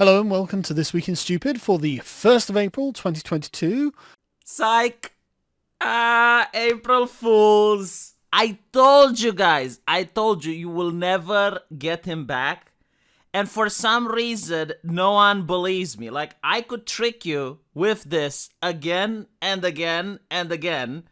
Hello and welcome to This Week in Stupid for the 1st of April 2022. Psych! April Fools! I told you guys, you will never get him back. And for some reason, no one believes me. Like, I could trick you with this again and again and again,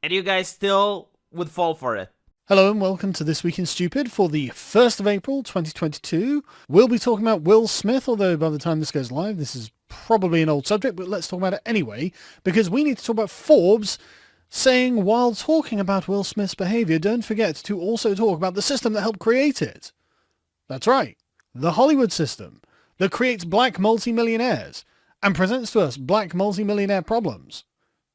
and you guys still would fall for it. Hello and welcome to This Week in Stupid for the 1st of April 2022. We'll be talking about Will Smith, although by the time this goes live, this is probably an old subject, but let's talk about it anyway, because we need to talk about Forbes saying while talking about Will Smith's behaviour, don't forget to also talk about the system that helped create it. That's right, the Hollywood system that creates black multimillionaires and presents to us black multimillionaire problems.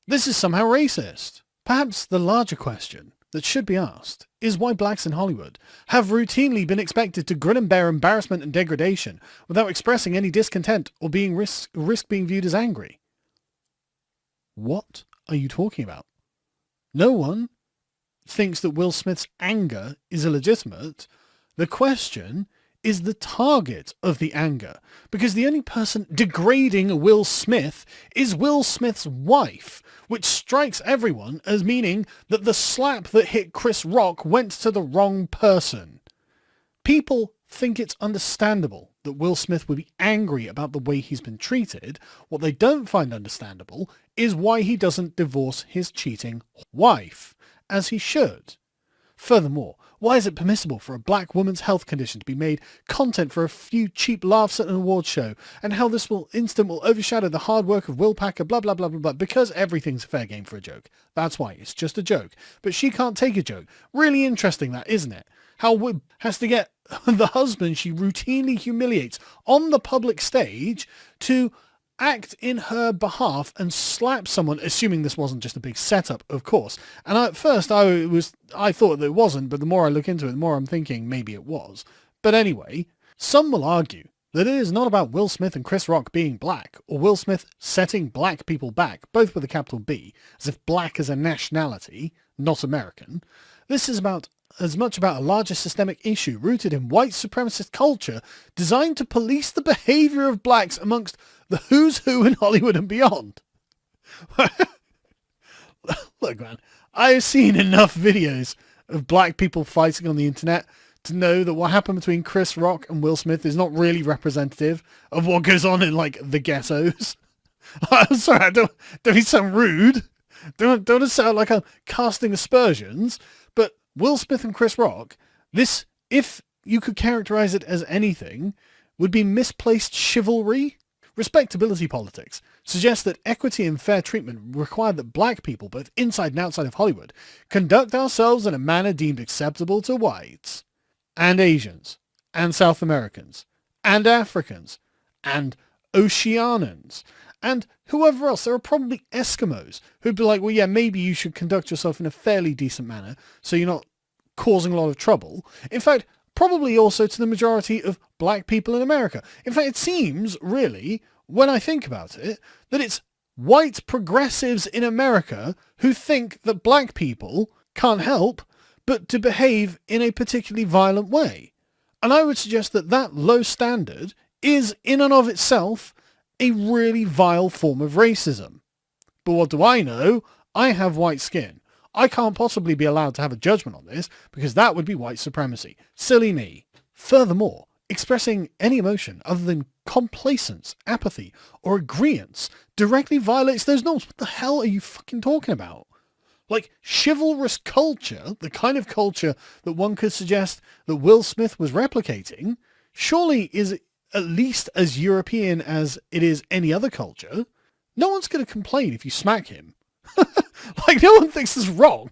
This is somehow racist. Perhaps the larger question that should be asked is why blacks in Hollywood have routinely been expected to grin and bear embarrassment and degradation without expressing any discontent or being risk being viewed as angry. What are you talking about? No one thinks that Will Smith's anger is illegitimate. The question is the target of the anger, because the only person degrading Will Smith is Will Smith's wife, which strikes everyone as meaning that the slap that hit Chris Rock went to the wrong person. People think it's understandable that Will Smith would be angry about the way he's been treated. What they don't find understandable is why he doesn't divorce his cheating wife, as he should. Furthermore, why is it permissible for a black woman's health condition to be made content for a few cheap laughs at an awards show, and how this will overshadow the hard work of Will Packer, blah blah blah blah blah, because everything's a fair game for a joke. That's why, it's just a joke. But she can't take a joke. Really interesting that, isn't it? How Will has to get the husband she routinely humiliates on the public stage to act in her behalf and slap someone, assuming this wasn't just a big setup, of course. And at first I thought that it wasn't, but the more I look into it, the more I'm thinking maybe it was. But anyway, some will argue that it is not about Will Smith and Chris Rock being black, or Will Smith setting black people back, both with a capital B, as if black is a nationality, not American. This is as much about a larger systemic issue rooted in white supremacist culture designed to police the behaviour of blacks amongst the who's who in Hollywood and beyond. Look, man, I've seen enough videos of black people fighting on the internet to know that what happened between Chris Rock and Will Smith is not really representative of what goes on in, like, the ghettos. I'm sorry, don't sound rude. Don't it sound like I'm casting aspersions, but Will Smith and Chris Rock, this, if you could characterize it as anything, would be misplaced chivalry. Respectability politics suggests that equity and fair treatment require that black people, both inside and outside of Hollywood, conduct ourselves in a manner deemed acceptable to whites, and Asians, and South Americans, and Africans, and Oceanians, and whoever else. There are probably Eskimos who'd be like, well, yeah, maybe you should conduct yourself in a fairly decent manner so you're not causing a lot of trouble. In fact, probably also to the majority of black people in America. In fact, it seems, really, when I think about it, that it's white progressives in America who think that black people can't help but to behave in a particularly violent way. And I would suggest that that low standard is, in and of itself, a really vile form of racism. But what do I know? I have white skin. I can't possibly be allowed to have a judgment on this because that would be white supremacy. Silly me. Furthermore, expressing any emotion other than complacence, apathy, or agreeance directly violates those norms. What the hell are you fucking talking about? Like, chivalrous culture, the kind of culture that one could suggest that Will Smith was replicating, surely is at least as European as it is any other culture. No one's going to complain if you smack him. Like, no one thinks this is wrong.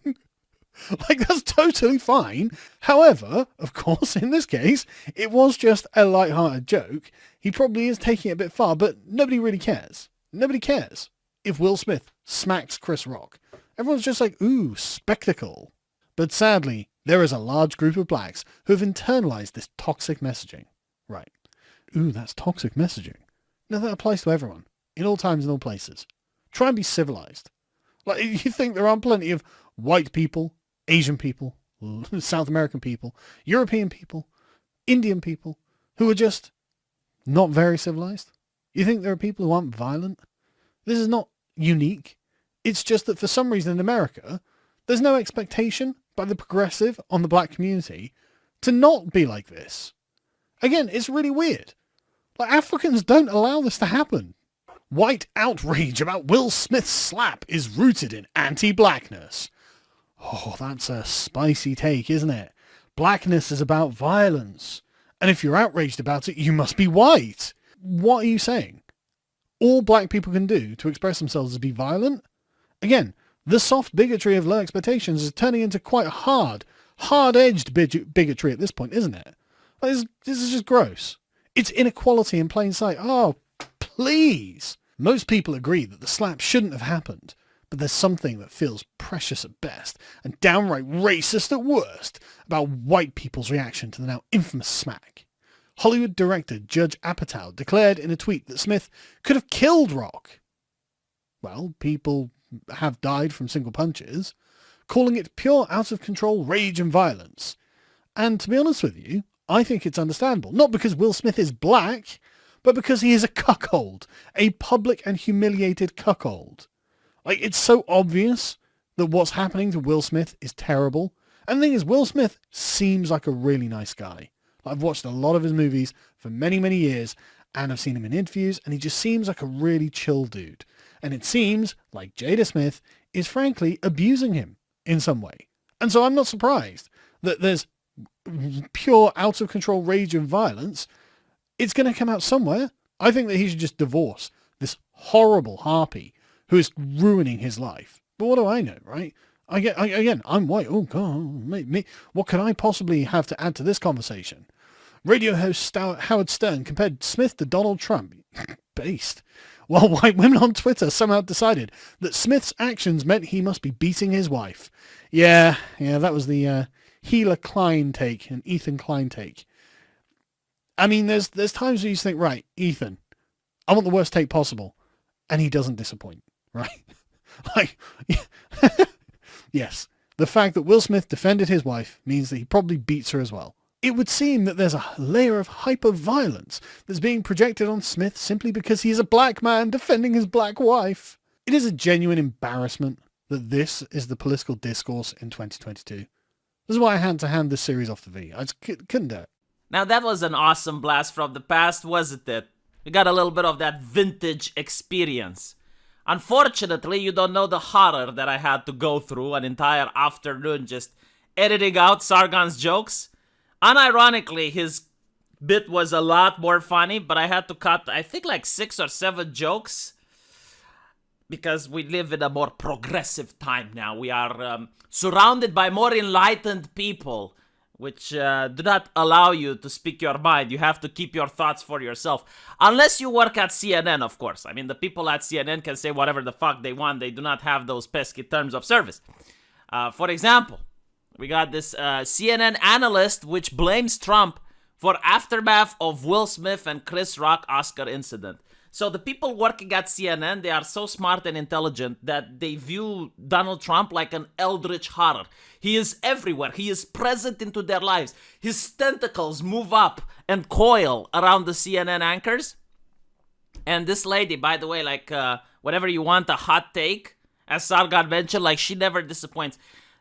Like, that's totally fine. However, of course, in this case, it was just a light-hearted joke. He probably is taking it a bit far, but nobody really cares. Nobody cares if Will Smith smacks Chris Rock. Everyone's just like, ooh, spectacle. But sadly, there is a large group of blacks who have internalized this toxic messaging. Right. Ooh, that's toxic messaging. No, that applies to everyone. In all times and all places. Try and be civilized. Like, you think there aren't plenty of white people, Asian people, South American people, European people, Indian people, who are just Not very civilized? You think there are people who aren't violent? This is not unique. It's just that for some reason in America, there's no expectation by the progressive on the black community to not be like this. Again, it's really weird. Like, Africans don't allow this to happen. White outrage about Will Smith's slap is rooted in anti-blackness. Oh, that's a spicy take, isn't it? Blackness is about violence. And if you're outraged about it, you must be white. What are you saying? All black people can do to express themselves is be violent? Again, the soft bigotry of low expectations is turning into quite hard-edged bigotry at this point, isn't it? This is just gross. It's inequality in plain sight. Oh, please. Most people agree that the slap shouldn't have happened, but there's something that feels precious at best and downright racist at worst about white people's reaction to the now infamous smack. Hollywood director Judge Apatow declared in a tweet that Smith could have killed Rock. Well, people have died from single punches, calling it pure out-of-control rage and violence. And to be honest with you, I think it's understandable. Not because Will Smith is black, but because he is a cuckold. A public and humiliated cuckold. Like, it's so obvious that what's happening to Will Smith is terrible. And the thing is, Will Smith seems like a really nice guy. I've watched a lot of his movies for many, many years, and I've seen him in interviews, and he just seems like a really chill dude. And it seems like Jada Smith is frankly abusing him in some way. And so I'm not surprised that there's pure out-of-control rage and violence. It's going to come out somewhere. I think that he should just divorce this horrible harpy who is ruining his life. But what do I know, right? Again, I'm white. Oh, God, me. What could I possibly have to add to this conversation? Radio host Howard Stern compared Smith to Donald Trump. Based. While white women on Twitter somehow decided that Smith's actions meant he must be beating his wife. Yeah, that was the Gila Klein take and Ethan Klein take. I mean, there's times where you think, right, Ethan, I want the worst take possible. And he doesn't disappoint, right? Like, yes, the fact that Will Smith defended his wife means that he probably beats her as well. It would seem that there's a layer of hyper-violence that's being projected on Smith simply because he's a black man defending his black wife. It is a genuine embarrassment that this is the political discourse in 2022. This is why I had to hand this series off to V. I just couldn't do it. Now that was an awesome blast from the past, wasn't it? We got a little bit of that vintage experience. Unfortunately, you don't know the horror that I had to go through an entire afternoon just editing out Sargon's jokes. Unironically, his bit was a lot more funny, but I had to cut, I think, like 6 or 7 jokes because we live in a more progressive time now. We are surrounded by more enlightened people, which do not allow you to speak your mind. You have to keep your thoughts for yourself. Unless you work at CNN, of course. I mean, the people at CNN can say whatever the fuck they want. They do not have those pesky terms of service. For example, we got this CNN analyst which blames Trump for aftermath of Will Smith and Chris Rock Oscar incident. So the people working at CNN, they are so smart and intelligent that they view Donald Trump like an eldritch horror. He is everywhere. He is present into their lives. His tentacles move up and coil around the CNN anchors. And this lady, by the way, like whenever you want a hot take, as Sargon mentioned, like she never disappoints.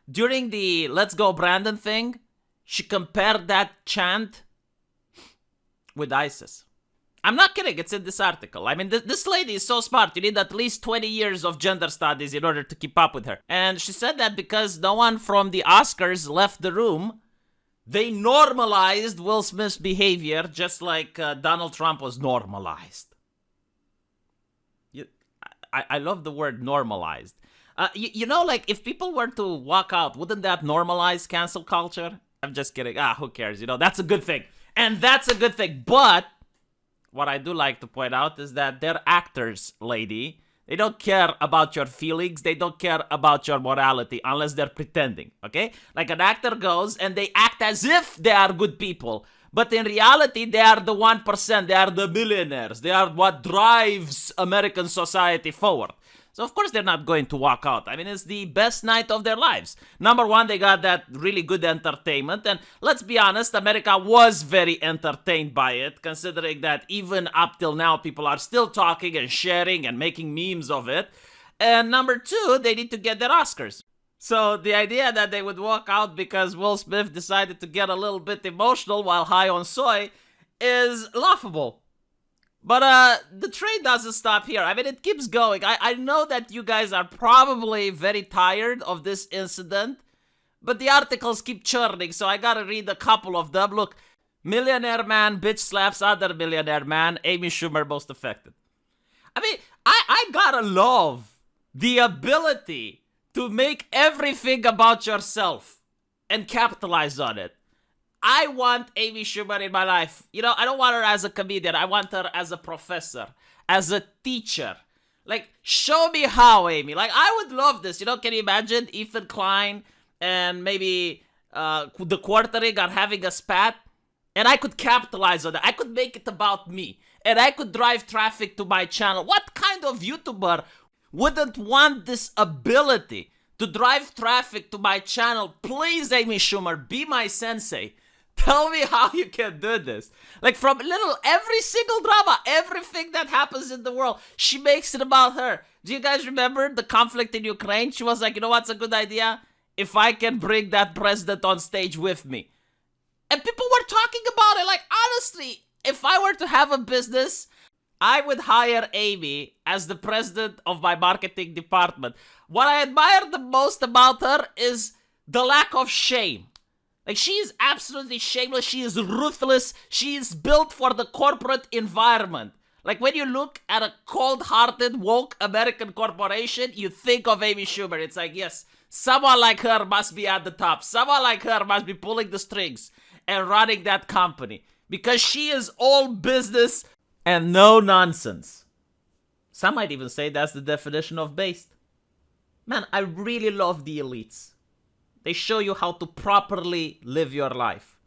During the Let's Go Brandon thing, she compared that chant with ISIS. I'm not kidding, it's in this article. I mean, this lady is so smart. You need at least 20 years of gender studies in order to keep up with her. And she said that because no one from the Oscars left the room, they normalized Will Smith's behavior just like Donald Trump was normalized. I love the word normalized. You know, like, if people were to walk out, wouldn't that normalize cancel culture? I'm just kidding. Who cares? You know, that's a good thing. And that's a good thing. But what I do like to point out is that they're actors, lady. They don't care about your feelings. They don't care about your morality unless they're pretending, okay? Like an actor goes and they act as if they are good people. But in reality, they are the 1%. They are the millionaires. They are what drives American society forward. So of course they're not going to walk out. I mean, it's the best night of their lives. Number one, they got that really good entertainment. And let's be honest, America was very entertained by it, considering that even up till now, people are still talking and sharing and making memes of it. And number two, they need to get their Oscars. So the idea that they would walk out because Will Smith decided to get a little bit emotional while high on soy is laughable. But the train doesn't stop here. I mean, it keeps going. I know that you guys are probably very tired of this incident, but the articles keep churning, so I gotta read a couple of them. Look, millionaire man bitch slaps other millionaire man, Amy Schumer most affected. I mean, I gotta love the ability to make everything about yourself and capitalize on it. I want Amy Schumer in my life. You know, I don't want her as a comedian. I want her as a professor, as a teacher. Like, show me how, Amy. Like, I would love this. You know, can you imagine Ethan Klein and maybe the Quartering are having a spat? And I could capitalize on that. I could make it about me. And I could drive traffic to my channel. What kind of YouTuber wouldn't want this ability to drive traffic to my channel? Please, Amy Schumer, be my sensei. Tell me how you can do this. Like, from every single drama, everything that happens in the world, she makes it about her. Do you guys remember the conflict in Ukraine? She was like, you know what's a good idea? If I can bring that president on stage with me. And people were talking about it. Like, honestly, if I were to have a business, I would hire Amy as the president of my marketing department. What I admire the most about her is the lack of shame. Like, she is absolutely shameless. She is ruthless. She is built for the corporate environment. Like, when you look at a cold-hearted, woke American corporation, you think of Amy Schumer. It's like, yes, someone like her must be at the top. Someone like her must be pulling the strings and running that company. Because she is all business and no nonsense. Some might even say that's the definition of based. Man, I really love the elites. They show you how to properly live your life.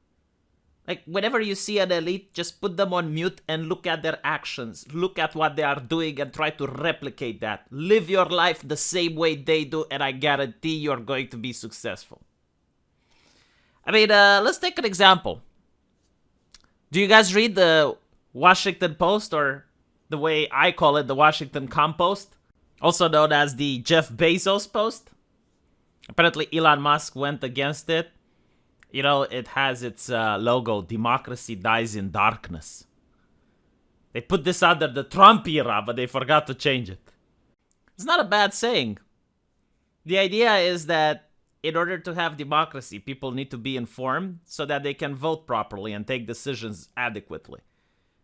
Like, whenever you see an elite, just put them on mute and look at their actions. Look at what they are doing and try to replicate that. Live your life the same way they do, and I guarantee you're going to be successful. I mean, let's take an example. Do you guys read the Washington Post, or the way I call it, the Washington Compost? Also known as the Jeff Bezos Post? Apparently Elon Musk went against it. You know, it has its logo, "Democracy dies in darkness." They put this under the Trump era, but they forgot to change it. It's not a bad saying. The idea is that in order to have democracy, people need to be informed so that they can vote properly and take decisions adequately.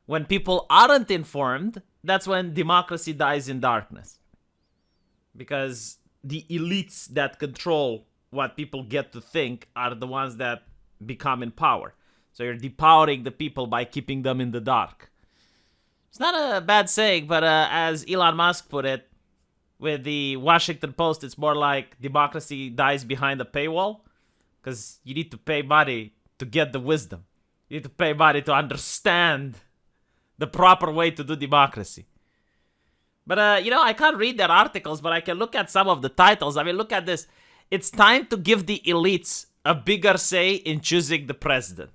When people aren't informed, that's when democracy dies in darkness. Because the elites that control what people get to think are the ones that become in power. So you're depowering the people by keeping them in the dark. It's not a bad saying, but as Elon Musk put it, with the Washington Post, it's more like democracy dies behind a paywall. Because you need to pay money to get the wisdom. You need to pay money to understand the proper way to do democracy. But, you know, I can't read their articles, but I can look at some of the titles. I mean, look at this. It's time to give the elites a bigger say in choosing the president.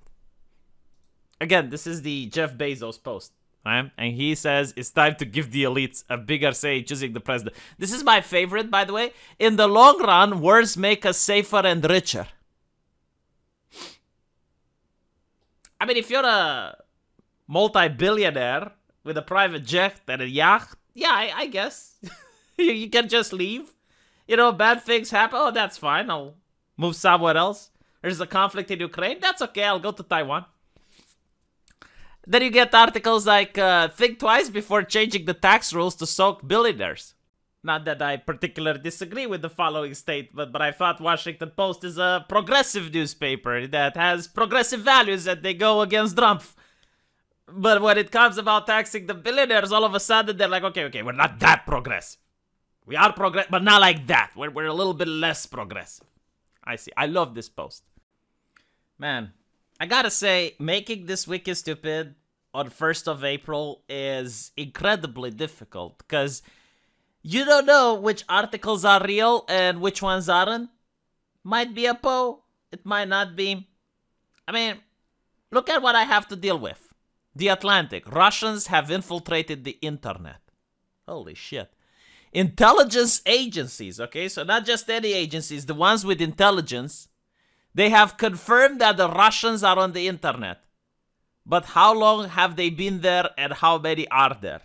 Again, this is the Jeff Bezos Post. Right? And he says it's time to give the elites a bigger say in choosing the president. This is my favorite, by the way. In the long run, wars make us safer and richer. I mean, if you're a multi-billionaire with a private jet and a yacht, yeah, I guess. You can just leave. You know, bad things happen. Oh, that's fine. I'll move somewhere else. There's a conflict in Ukraine. That's okay. I'll go to Taiwan. Then you get articles like, think twice before changing the tax rules to soak billionaires. Not that I particularly disagree with the following statement, but I thought Washington Post is a progressive newspaper that has progressive values and they go against Trump. But when it comes about taxing the billionaires, all of a sudden they're like, okay, we're not that progressive. We are progressive, but not like that. We're a little bit less progressive. I see. I love this post. Man, I gotta say, making this wiki stupid on 1st of April is incredibly difficult because you don't know which articles are real and which ones aren't. Might be a Poe, it might not be. I mean, look at what I have to deal with. The Atlantic. Russians have infiltrated the internet. Holy shit. Intelligence agencies, okay? So not just any agencies, the ones with intelligence. They have confirmed that the Russians are on the internet. But how long have they been there and how many are there?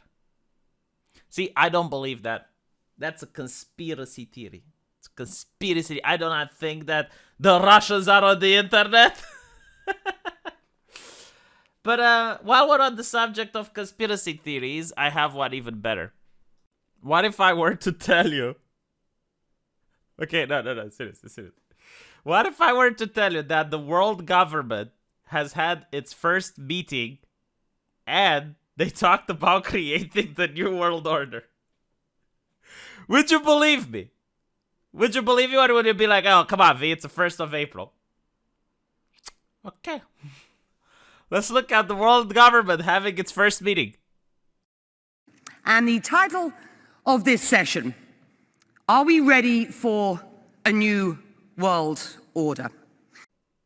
See, I don't believe that. That's a conspiracy theory. It's a conspiracy. I do not think that the Russians are on the internet. But while we're on the subject of conspiracy theories, I have one even better. What if I were to tell you... Okay, no, seriously. What if I were to tell you that the world government has had its first meeting and they talked about creating the New World Order? Would you believe me? Would you believe me, or would you be like, oh, come on, V, it's the 1st of April? Okay. Let's look at the world government having its first meeting. And the title of this session, are we ready for a new world order?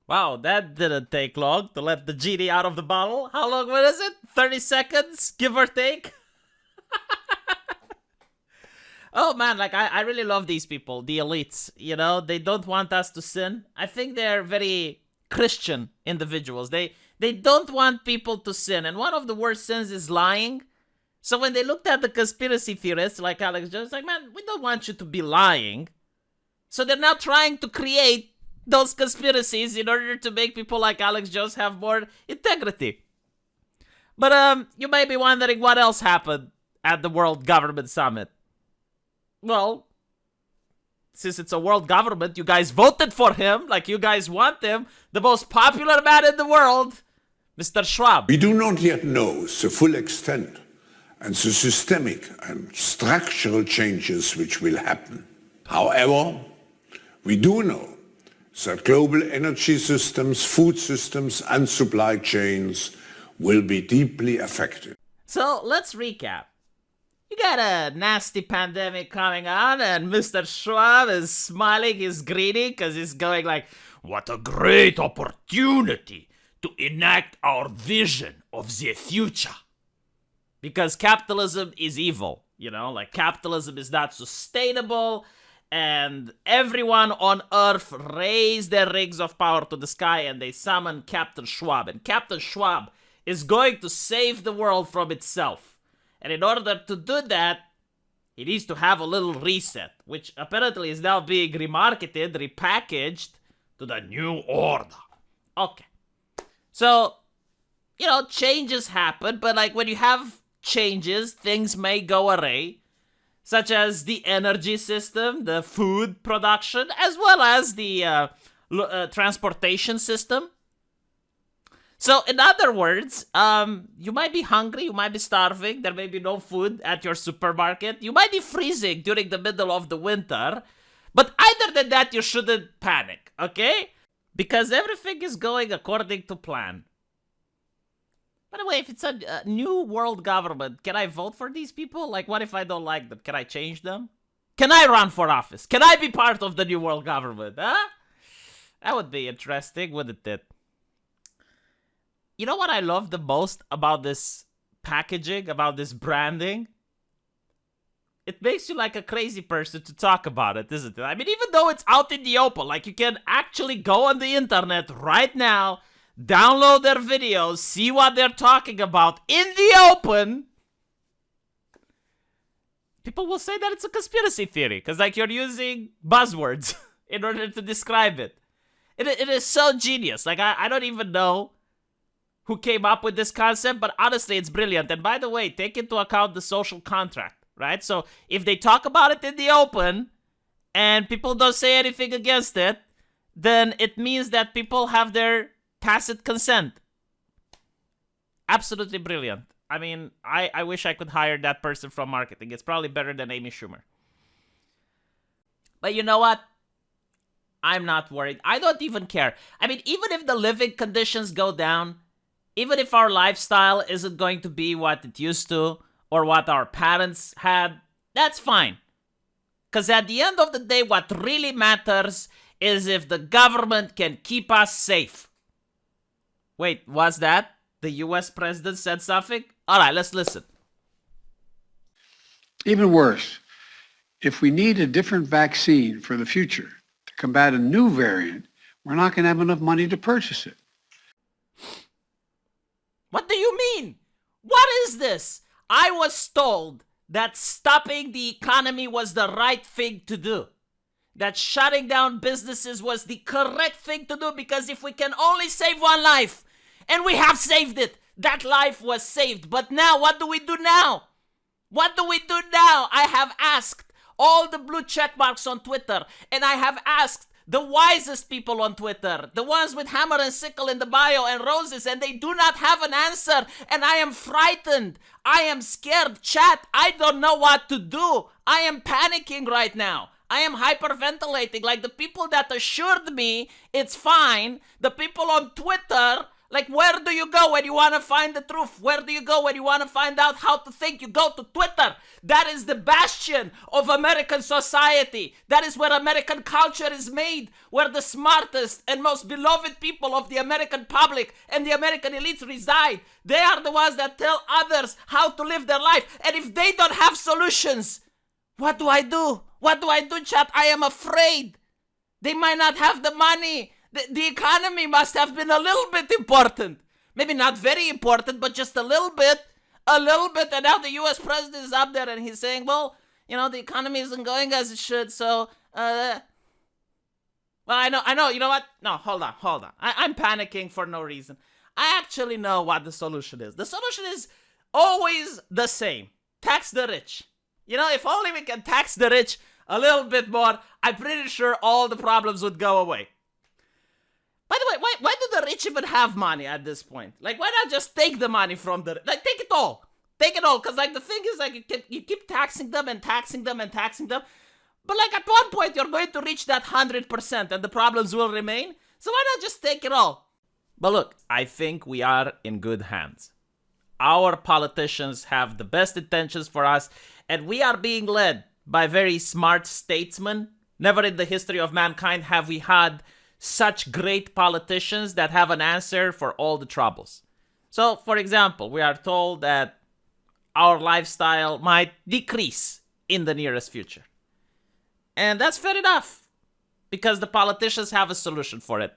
Wow, that didn't take long to let the genie out of the bottle. How long was it? 30 seconds, give or take? Oh man, like I really love these people, the elites, you know, they don't want us to sin. I think they're very Christian individuals. They don't want people to sin, and one of the worst sins is lying. So when they looked at the conspiracy theorists like Alex Jones, like, man, we don't want you to be lying. So they're now trying to create those conspiracies in order to make people like Alex Jones have more integrity. But you may be wondering what else happened at the World Government Summit. Well, since it's a world government, you guys voted for him, like you guys want him, the most popular man in the world, Mr. Schwab. We do not yet know the full extent and the systemic and structural changes which will happen. However, we do know that global energy systems, food systems, and supply chains will be deeply affected. So let's recap. You got a nasty pandemic coming on, and Mr. Schwab is smiling, he's greedy, because he's going like, what a great opportunity to enact our vision of the future. Because capitalism is evil, you know, like capitalism is not sustainable, and everyone on Earth raised their rings of power to the sky and they summon Captain Schwab. And Captain Schwab is going to save the world from itself. And in order to do that, he needs to have a little reset, which apparently is now being remarketed, repackaged to the New Order. Okay. So, you know, changes happen, but like when you have changes, things may go awry, such as the energy system, the food production, as well as the transportation system. So, in other words, you might be hungry, you might be starving, there may be no food at your supermarket, you might be freezing during the middle of the winter, but either than that, you shouldn't panic, okay? Because everything is going according to plan. By the way, if it's a new world government, can I vote for these people? Like, what if I don't like them? Can I change them? Can I run for office? Can I be part of the new world government, huh? That would be interesting, wouldn't it? You know what I love the most about this packaging, about this branding? It makes you like a crazy person to talk about it, isn't it? I mean, even though it's out in the open, like you can actually go on the internet right now, download their videos, see what they're talking about in the open. People will say that it's a conspiracy theory because like you're using buzzwords in order to describe it. It is so genius. Like I don't even know who came up with this concept, but honestly, it's brilliant. And by the way, take into account the social contract, right? So if they talk about it in the open and people don't say anything against it, then it means that people have their tacit consent. Absolutely brilliant. I mean, I wish I could hire that person from marketing. It's probably better than Amy Schumer. But you know what? I'm not worried. I don't even care. I mean, even if the living conditions go down, even if our lifestyle isn't going to be what it used to or what our parents had, that's fine. Because at the end of the day, what really matters is if the government can keep us safe. Wait, was that? The US president said something? All right, let's listen. Even worse, if we need a different vaccine for the future to combat a new variant, we're not going to have enough money to purchase it. What do you mean? What is this? I was told that stopping the economy was the right thing to do. That shutting down businesses was the correct thing to do because if we can only save one life, and we have saved it, that life was saved. But now, what do we do now? What do we do now? I have asked all the blue check marks on Twitter, and I have asked the wisest people on Twitter, the ones with hammer and sickle in the bio and roses, and they do not have an answer, and I am frightened. I am scared. Chat, I don't know what to do. I am panicking right now. I am hyperventilating. Like the people that assured me it's fine, the people on Twitter, like where do you go when you want to find the truth? Where do you go when you want to find out how to think? You go to Twitter. That is the bastion of American society. That is where American culture is made, where the smartest and most beloved people of the American public and the American elites reside. They are the ones that tell others how to live their life. And if they don't have solutions, what do I do? What do I do, chat? I am afraid. They might not have the money. The economy must have been a little bit important. Maybe not very important, but just a little bit. And now the US president is up there and he's saying, well, you know, the economy isn't going as it should. So, well, I know. You know what? No, hold on. I'm panicking for no reason. I actually know what the solution is. The solution is always the same. Tax the rich. You know, if only we can tax the rich a little bit more, I'm pretty sure all the problems would go away. By the way, why do the rich even have money at this point? Like, why not just take the money from the... Like, take it all. Take it all. Because, like, the thing is, like, you keep taxing them and taxing them and taxing them. But, like, at one point, you're going to reach that 100% and the problems will remain. So why not just take it all? But look, I think we are in good hands. Our politicians have the best intentions for us, and we are being led by very smart statesmen. Never in the history of mankind have we had such great politicians that have an answer for all the troubles. So, for example, we are told that our lifestyle might decrease in the nearest future. And that's fair enough, because the politicians have a solution for it.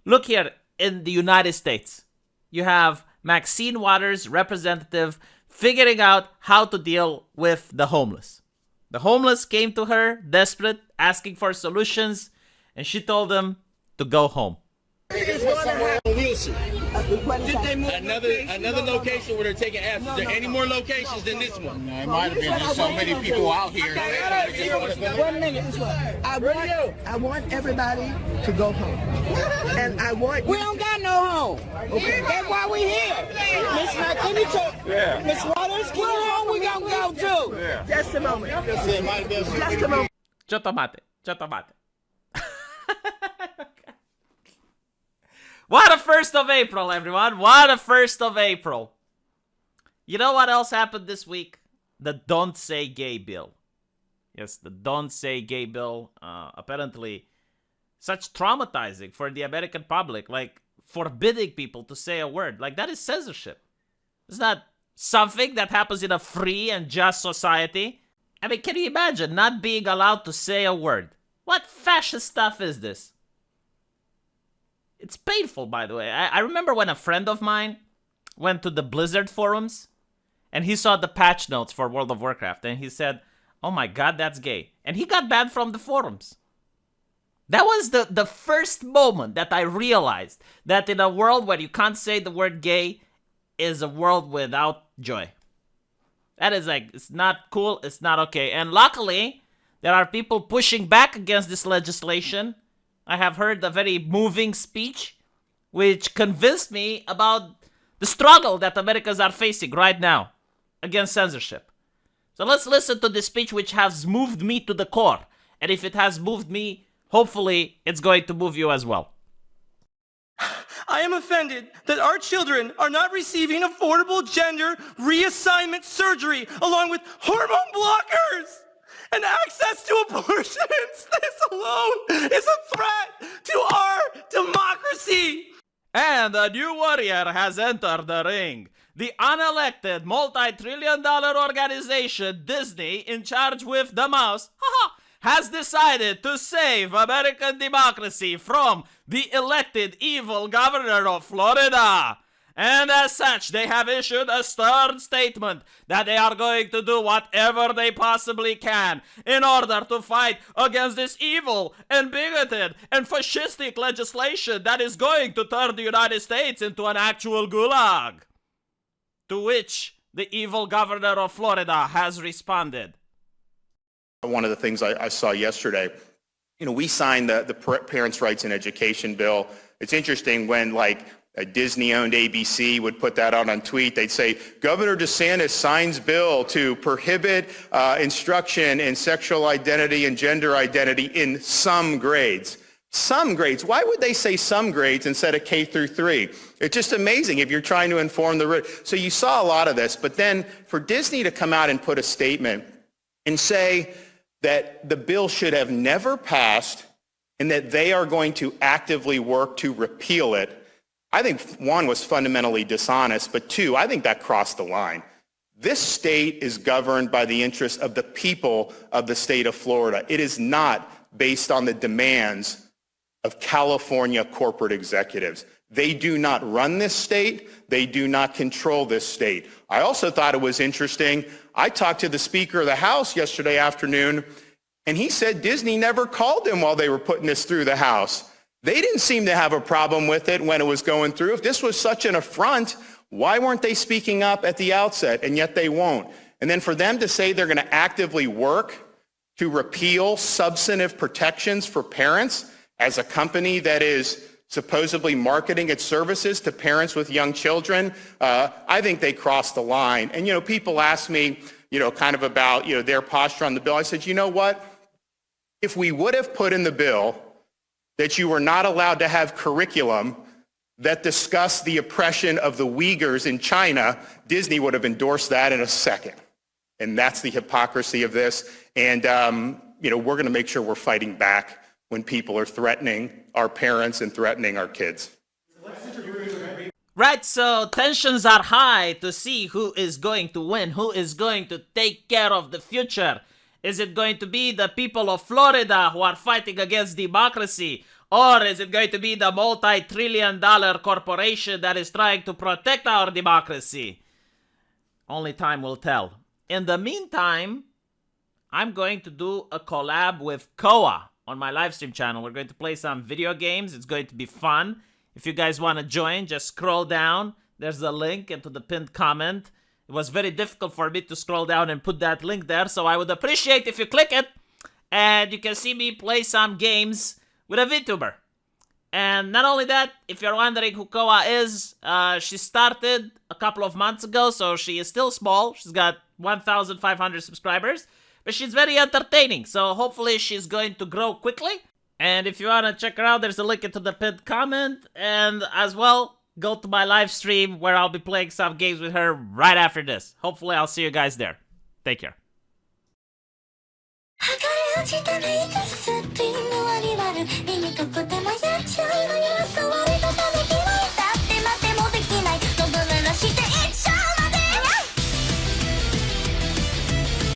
Look here, in the United States, you have Maxine Waters, representative, figuring out how to deal with the homeless. The homeless came to her, desperate, asking for solutions, and she told them to go home. Somewhere on Wilson. Did they move another location where they're taking ass? Is there any more locations than this one? No, it might have been just so many people out here. 1 minute. I want everybody to go home. And I want... We don't got no home. Okay. That's why we here. Miss Miss Waters, keep home, we gonna go too. Yeah. Just a moment. Just a moment. Chotomate. What a 1st of April, everyone. What a 1st of April. You know what else happened this week? The Don't Say Gay bill. Yes, the Don't Say Gay bill. Apparently, such traumatizing for the American public. Like, forbidding people to say a word. Like, that is censorship. It's not something that happens in a free and just society. I mean, can you imagine not being allowed to say a word? What fascist stuff is this? It's painful, by the way. I remember when a friend of mine went to the Blizzard forums and he saw the patch notes for World of Warcraft and he said, oh my god, that's gay. And he got banned from the forums. That was the first moment that I realized that in a world where you can't say the word gay is a world without joy. That is like, it's not cool, it's not okay. And luckily, there are people pushing back against this legislation. I have heard a very moving speech which convinced me about the struggle that Americans are facing right now against censorship. So let's listen to this speech which has moved me to the core. And if it has moved me Hopefully, it's going to move you as well. I am offended that our children are not receiving affordable gender reassignment surgery along with hormone blockers and access to abortions. This alone is a threat to our democracy. And a new warrior has entered the ring. The unelected multi-trillion-dollar organization Disney, in charge with the mouse, has decided to save American democracy from the elected evil governor of Florida. And as such, they have issued a stern statement that they are going to do whatever they possibly can in order to fight against this evil and bigoted and fascistic legislation that is going to turn the United States into an actual gulag. To which the evil governor of Florida has responded. One of the things I saw yesterday, we signed the Parents' Rights in Education bill. It's interesting when a Disney-owned ABC would put that out on tweet. They'd say, Governor DeSantis signs bill to prohibit instruction in sexual identity and gender identity in some grades. Some grades. Why would they say some grades instead of K through 3? It's just amazing if you're trying to inform So you saw a lot of this. But then for Disney to come out and put a statement and say that the bill should have never passed and that they are going to actively work to repeal it, I think, one, was fundamentally dishonest, but two, I think that crossed the line. This state is governed by the interests of the people of the state of Florida. It is not based on the demands of California corporate executives. They do not run this state. They do not control this state. I also thought it was interesting. I talked to the Speaker of the House yesterday afternoon, and he said Disney never called him while they were putting this through the House. They didn't seem to have a problem with it when it was going through. If this was such an affront, why weren't they speaking up at the outset? And yet they won't. And then for them to say they're going to actively work to repeal substantive protections for parents as a company that is supposedly marketing its services to parents with young children, I think they crossed the line. And, people ask me, kind of about, their posture on the bill. I said, you know what? If we would have put in the bill that you were not allowed to have curriculum that discussed the oppression of the Uyghurs in China, Disney would have endorsed that in a second. And that's the hypocrisy of this. And, we're going to make sure we're fighting back when people are threatening our parents and threatening our kids. Right, so tensions are high to see who is going to win, who is going to take care of the future. Is it going to be the people of Florida who are fighting against democracy? Or is it going to be the multi-trillion-dollar corporation that is trying to protect our democracy? Only time will tell. In the meantime, I'm going to do a collab with Koa on my livestream channel. We're going to play some video games. It's going to be fun. If you guys want to join, just scroll down. There's a link into the pinned comment. It was very difficult for me to scroll down and put that link there, so I would appreciate if you click it. And you can see me play some games with a VTuber. And not only that, if you're wondering who Koa is, she started a couple of months ago, so she is still small. She's got 1,500 subscribers. But she's very entertaining, so hopefully she's going to grow quickly. And if you want to check her out, there's a link into the pinned comment. And as well, go to my live stream where I'll be playing some games with her right after this. Hopefully I'll see you guys there. Take care.